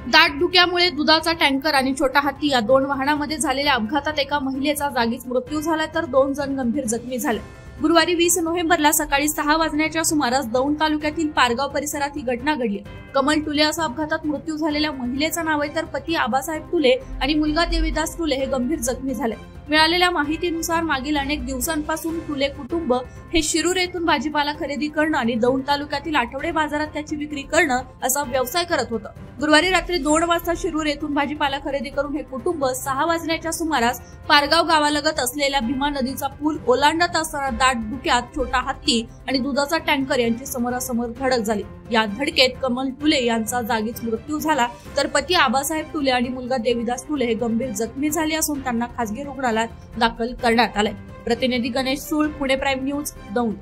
दाट धुक्यामुळे दुधाचा टँकर आणि छोटा हत्ती या दोन वाहनांमध्ये झालेल्या अपघातात एका महिलेचा जागीच मृत्यू झाला तर 2 जण गंभीर जखमी झाले। गुरुवारी 20 नोव्हेंबरला सकाळी 6 वाजण्याच्या सुमारास दौंड तालुक्यातील पारगाव परिसरात ही घटना घडली। कमल टुले असा अपघातात मृत्यू झालेल्या महिलेचं नाव आहे तर पती आबासाहेब टुले आणि मुलगा देवीदास टुले हे गंभीर जखमी झाले। मिळालेल्या माहितीनुसार मागील अनेक दिवसांपासून टुले कुटुंब हे शिरूर येथून भाजीपाला खरेदी करणं आणि दौंड तालुक्यातील आठवडे बाजारात त्याची विक्री करणं असा व्यवसाय करत होतं। गुरुवारी रात्री 2 वाजता शिरूर येथून भाजीपाला खरेदी करून हे कुटुंब 6 वाजण्याच्या सुमारास पारगाव गावालगत असलेल्या भीमा नदीचा पूल ओलांडत असताना दाट धुक्यात छोटा हत्ती आणि दुधाचा टँकर यांची समोरासमोर धडक झाली। या धडकेत कमल टुले यांचा जागीच मृत्यू झाला तर पती आबासाहेब टुले आणि मुलगा देवीदास टुले हे गंभीर जखमी झाले असून त्यांना खासगी रुग्णालयात दाखल करण्यात आले। प्रतिनिधी गणेश सूळ, पुणे प्राईम न्यूज, दौंड।